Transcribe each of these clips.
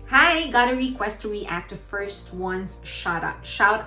Hi, got a request to react to 1st.One's shout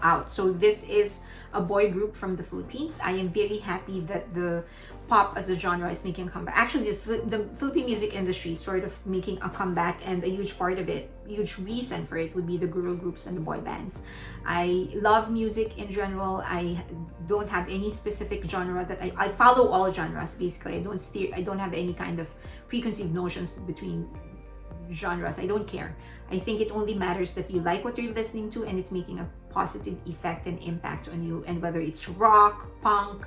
out. So this is a boy group from the Philippines. I am very happy that the pop as a genre is making a comeback. Actually, the Philippine music industry is sort of making a comeback, and a huge part of it, huge reason for it, would be the girl groups and the boy bands. I love music in general. I don't have any specific genre that I follow all genres basically. I don't have any kind of preconceived notions between genres. I don't care. I think it only matters that you like what you're listening to and it's making a positive effect and impact on you. And whether it's rock, punk,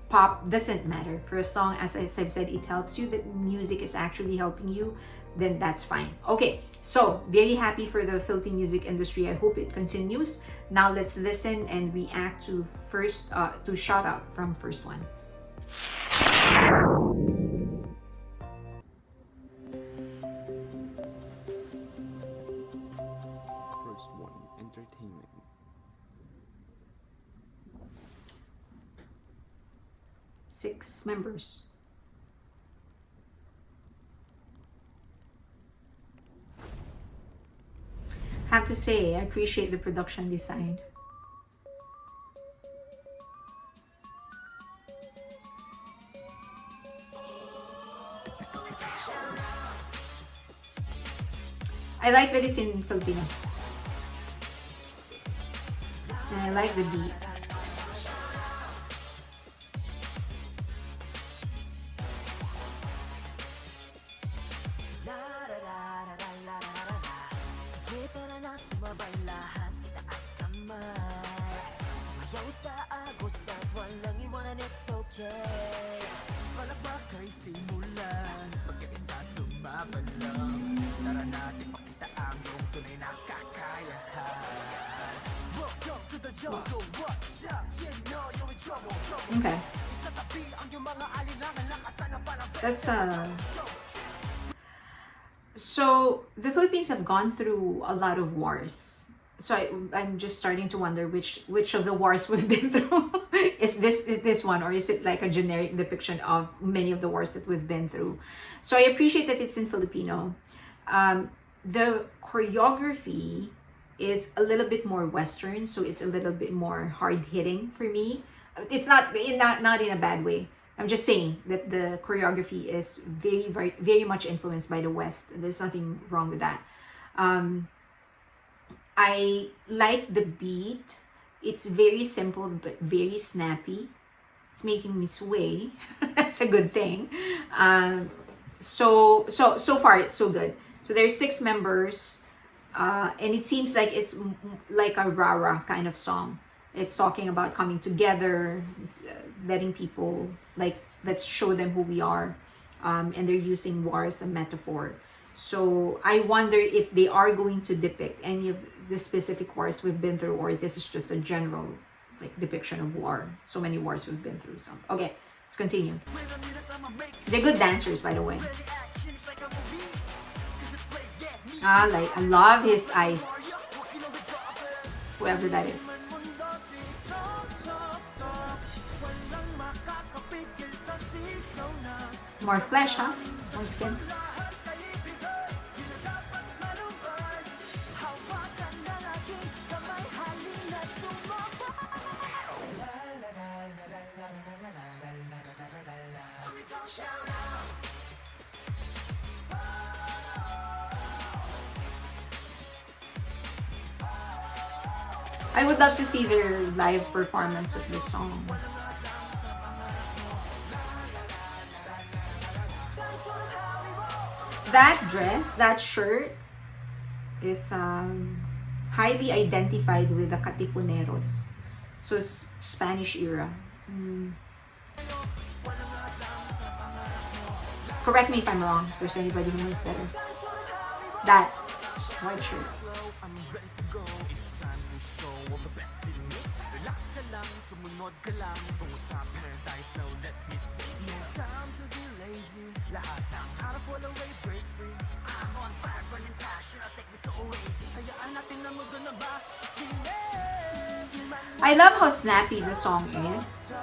pop, doesn't matter. For as long as I've said it helps you, that music is actually helping you, then that's fine. Okay, so very happy for the Philippine music industry. I hope it continues. Now let's listen and react to to Shout Out from 1st.One. 1st.One Entertainment. Six members. Have to say, I appreciate the production design. I like that it's in Filipino. And I like the beat. Okay. That's so the Philippines have gone through a lot of wars. So I'm just starting to wonder which of the wars we've been through. Is this one, or is it like a generic depiction of many of the wars that we've been through? So I appreciate that it's in Filipino. The choreography is a little bit more Western, so it's a little bit more hard hitting for me. It's not in a bad way. I'm just saying that the choreography is very much influenced by the West. There's nothing wrong with that. I like the beat. It's very simple but very snappy. It's making me sway. That's a good thing. So far it's so good. So there's six members, and it seems like it's like a rara kind of song. It's talking about coming together, letting people, like, let's show them who we are, and they're using war as a metaphor. So I wonder if they are going to depict any of the specific wars we've been through, or this is just a general like depiction of war. So many wars we've been through. So okay, let's continue. They're good dancers, by the way. I love his eyes. Whoever that is. More flesh, huh? More skin. I would love to see their live performance of this song. That dress, that shirt is highly identified with the Katipuneros. So Spanish era. Correct me if I'm wrong, if there's anybody who knows better. That white shirt. I love how snappy the song is.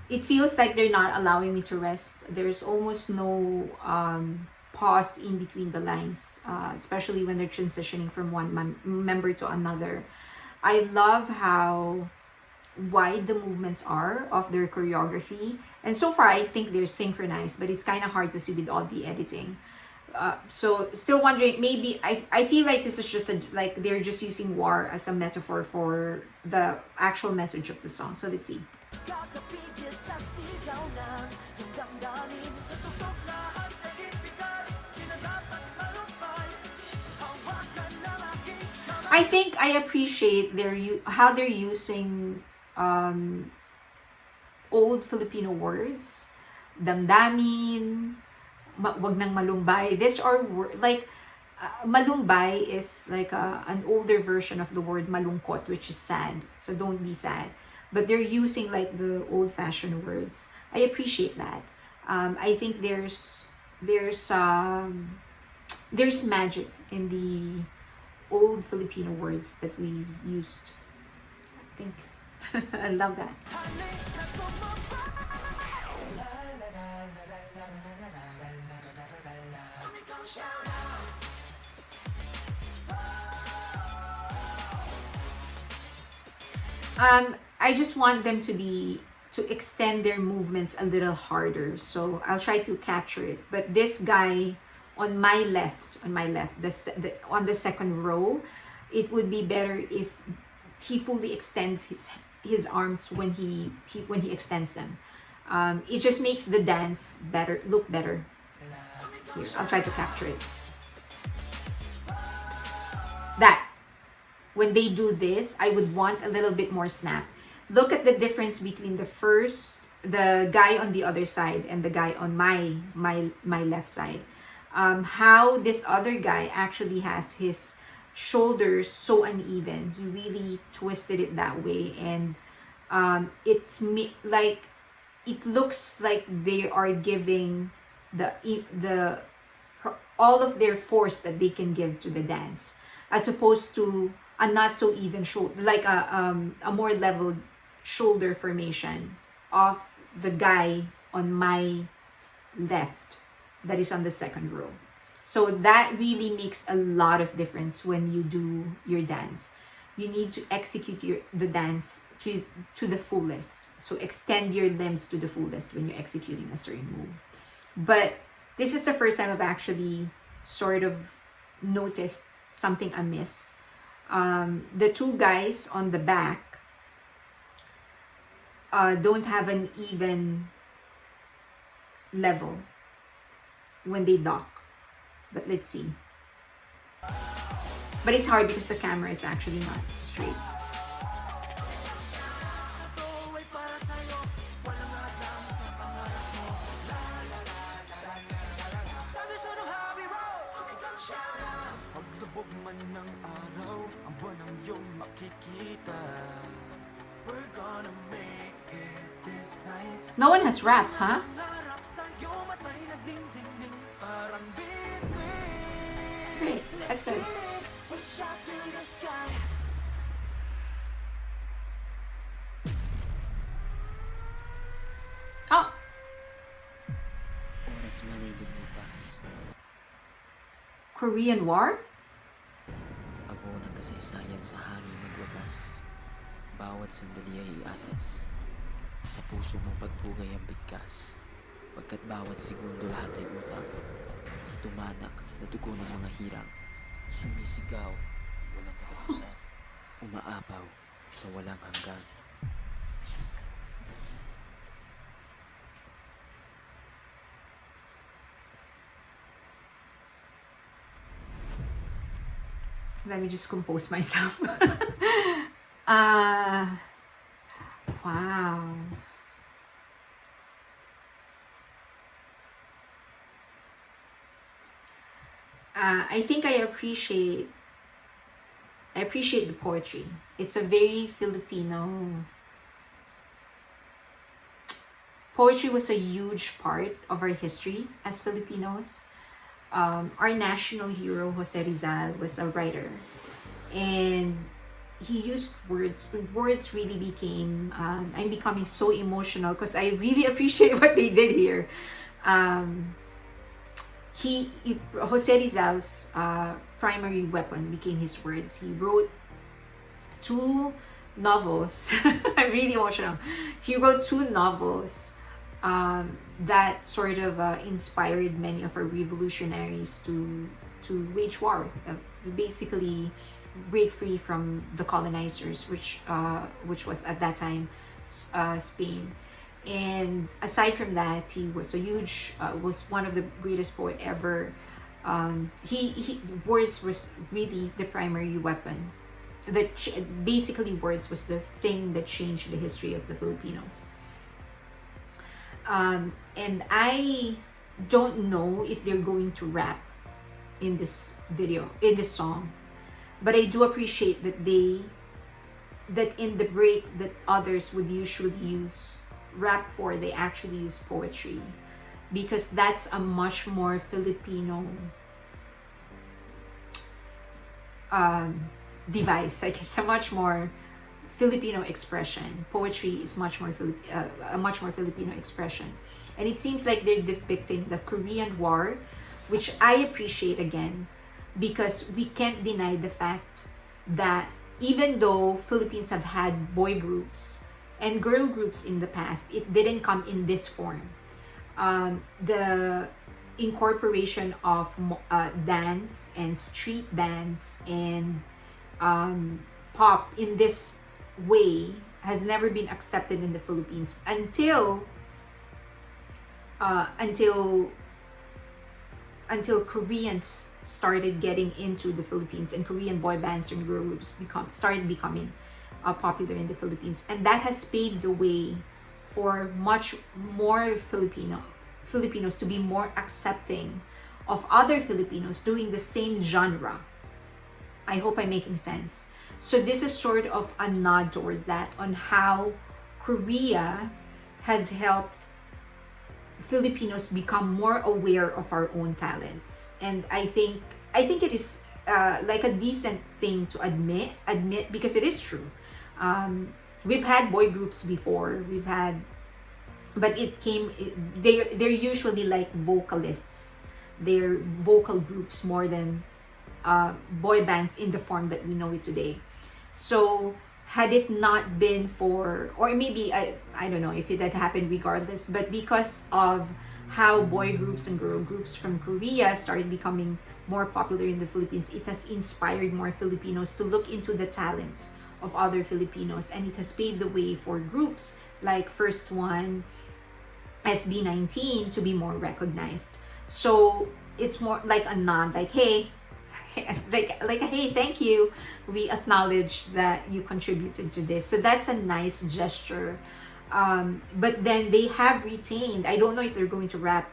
It feels like they're not allowing me to rest. There's almost no pause in between the lines, especially when they're transitioning from one member to another. I love how wide the movements are of their choreography, and so far I think they're synchronized, but it's kind of hard to see with all the editing. So still wondering, maybe I feel like this is just like they're just using war as a metaphor for the actual message of the song. So let's see. I think I appreciate how they're using old Filipino words, damdamin, wag nang malumbay. These are like malumbay is like an older version of the word malungkot, which is sad. So don't be sad. But they're using like the old-fashioned words. I appreciate that. I think there's magic in the old Filipino words that we used. Thanks. I love that. I just want them to extend their movements a little harder. So I'll try to capture it. But this guy on my left, on the second row, it would be better if he fully extends his arms when he extends them. It just makes the dance look better. Here, I'll try to capture it. That when they do this, I would want a little bit more snap. Look at the difference between the guy on the other side and the guy on my left side. How this other guy actually has his shoulders so uneven. He really twisted it that way, and like it looks like they are giving the all of their force that they can give to the dance, as opposed to a not so even shoulder, like a more leveled shoulder formation of the guy on my left that is on the second row. So that really makes a lot of difference when you do your dance. You need to execute the dance to the fullest. So extend your limbs to the fullest when you're executing a certain move. But this is the first time I've actually sort of noticed something amiss. The two guys on the back don't have an even level when they dock. But let's see. But it's hard because the camera is actually not straight. No one has rapped, huh? Great, that's good. Oh! Oras man ay lumipas. Korean War? Abo ng kasaysayan sa hangin magwagas. Bawat sandali ay iatas. Sa puso mong pagpugay ang bigkas. Pagkat bawat segundo lahat ay utang. Sa tumanak na dugo ng mga hirang. Sumisigaw, walang katapusan. Umaapaw sa walang hanggan. Let me just compose myself. Wow. I think I appreciate the poetry. It's a very Filipino. Poetry was a huge part of our history as Filipinos. Our national hero, Jose Rizal, was a writer. And he used words. Words really became, I'm becoming so emotional because I really appreciate what they did here. Jose Rizal's primary weapon became his words. He wrote two novels. I'm really emotional. He wrote two novels that sort of inspired many of our revolutionaries to wage war, basically break free from the colonizers, which was at that time Spain. And aside from that, he was a huge was one of the greatest poet ever. He words was really the primary weapon. Basically words was the thing that changed the history of the Filipinos. And I don't know if they're going to rap in this video, in this song, but I do appreciate that that in the break that others would usually use rap for, they actually use poetry, because that's a much more Filipino device. Like, it's a much more Filipino expression. Poetry is much more a much more Filipino expression, and it seems like they're depicting the Korean War, which I appreciate again, because we can't deny the fact that even though Philippines have had boy groups and girl groups in the past, it didn't come in this form. The incorporation of dance and street dance and pop in this way has never been accepted in the Philippines until Koreans started getting into the Philippines, and Korean boy bands and girl groups started becoming popular in the Philippines, and that has paved the way for much more Filipinos to be more accepting of other Filipinos doing the same genre. I hope I'm making sense. So this is sort of a nod towards that, on how Korea has helped Filipinos become more aware of our own talents. And I think it is like a decent thing to admit, because it is true. We've had boy groups before, but they're usually like vocalists. They're vocal groups more than boy bands in the form that we know it today. So had it not been for, or maybe I don't know if it had happened regardless, but because of how boy groups and girl groups from Korea started becoming more popular in the Philippines, it has inspired more Filipinos to look into the talents of other Filipinos, and it has paved the way for groups like 1st.One, SB19 to be more recognized. So it's more like a nod, like, hey, hey, thank you, we acknowledge that you contributed to this. So that's a nice gesture. But then they have retained, I don't know if they're going to rap,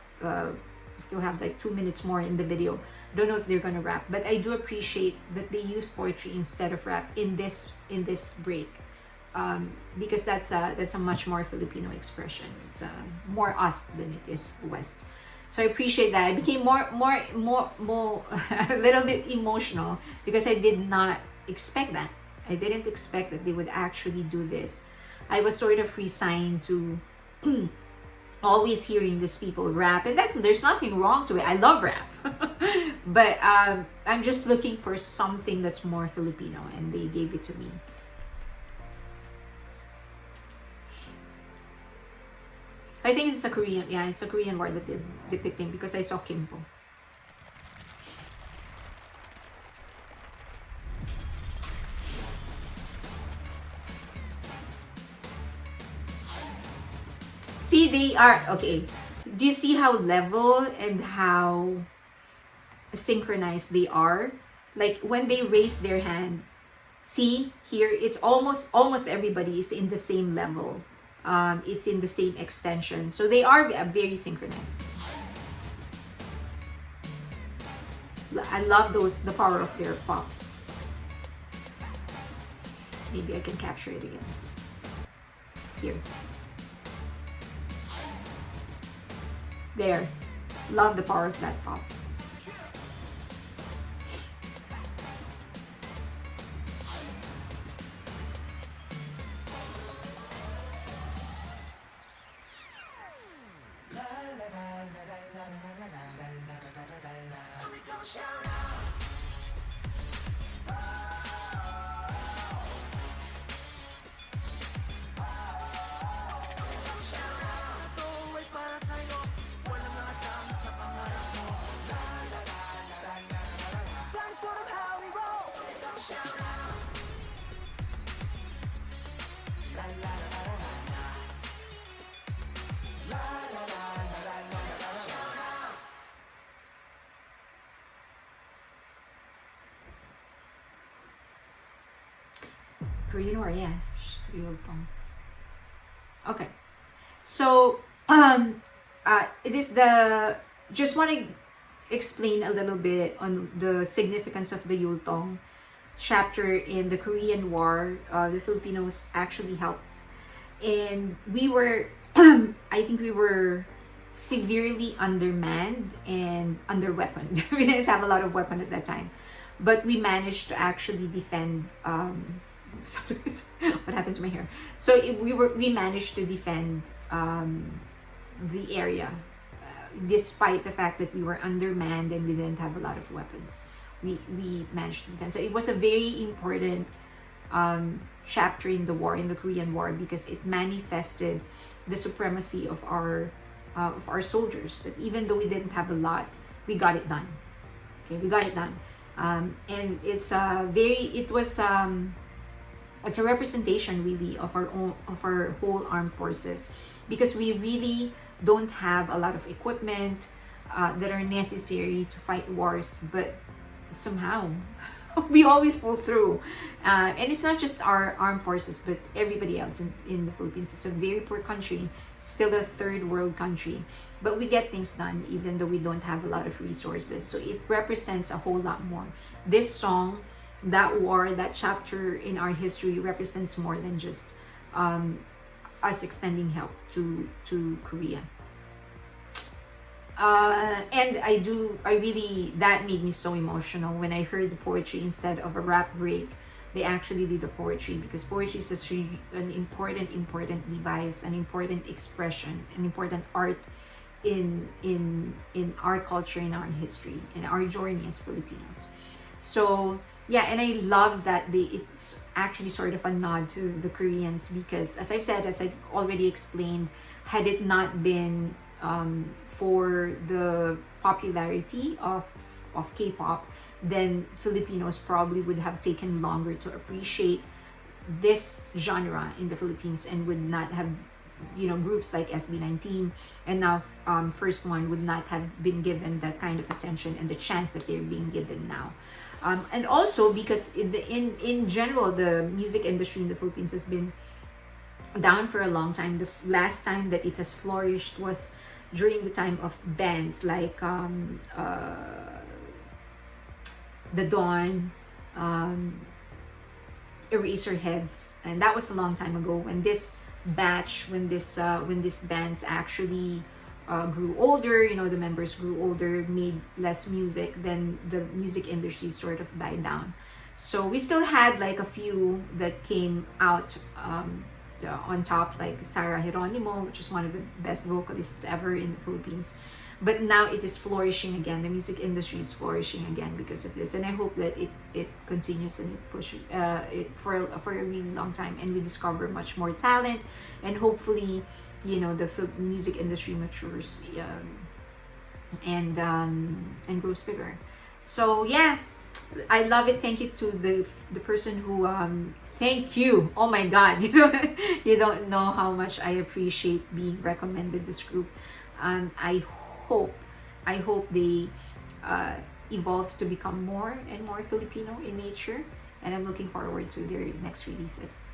still have like 2 minutes more in the video, don't know if they're going to rap, but I do appreciate that they use poetry instead of rap in this break, because that's a much more Filipino expression. It's more us than it is West. So I appreciate that. I became more a little bit emotional, because I did not expect that. I didn't expect that they would actually do this. I was sort of resigned to always hearing these people rap, and there's nothing wrong to it. I love rap. But I'm just looking for something that's more Filipino, and they gave it to me. I think it's a Korean war that they're depicting, because I saw Kimpo. See, they are, okay. Do you see how level and how synchronized they are? Like, when they raise their hand, see here, it's almost everybody is in the same level. It's in the same extension, so they are very synchronized. I love the power of their pops. Maybe I can capture it again here. There, love the power of that pop. Korean War, yeah. Yultong. Okay. So, it is the, just want to explain a little bit on the significance of the Yultong chapter in the Korean War. The Filipinos actually helped. And we were, I think we were severely undermanned and underweaponed. We didn't have a lot of weapon at that time. But we managed to actually defend, sorry, what happened to my hair? So we managed to defend the area, despite the fact that we were undermanned and we didn't have a lot of weapons. We managed to defend. So it was a very important chapter in the war, in the Korean War, because it manifested the supremacy of our soldiers. That even though we didn't have a lot, we got it done. Okay, we got it done, and it's it's a representation really of our whole armed forces, because we really don't have a lot of equipment that are necessary to fight wars, but somehow we always pull through. And it's not just our armed forces, but everybody else in the Philippines. It's a very poor country, still a third world country, but we get things done even though we don't have a lot of resources. So it represents a whole lot more. This song, that war, that chapter in our history represents more than just us extending help to Korea. And that made me so emotional when I heard the poetry. Instead of a rap break, they actually did the poetry, because poetry is such an important device, an important expression, an important art in our culture, in our history, in our journey as Filipinos. So yeah, and I love that it's actually sort of a nod to the Koreans, because as I've already explained, had it not been for the popularity of K-pop, then Filipinos probably would have taken longer to appreciate this genre in the Philippines, and would not have, groups like SB19 and now 1st.One would not have been given the kind of attention and the chance that they're being given now. And also because in general, the music industry in the Philippines has been down for a long time. The last time that it has flourished was during the time of bands like The Dawn, Eraserheads, and that was a long time ago. When this bands actually grew older, the members grew older, made less music, then the music industry sort of died down. So we still had like a few that came out on top, like Sarah Geronimo, which is one of the best vocalists ever in the Philippines. But now it is flourishing again. The music industry is flourishing again because of this, and I hope that it continues and it pushes it for a really long time, and we discover much more talent, and hopefully, the music industry matures and grows bigger. So yeah, I love it. Thank you to the person who thank you. Oh my God, you don't know how much I appreciate being recommended this group. I hope they evolve to become more and more Filipino in nature, and I'm looking forward to their next releases.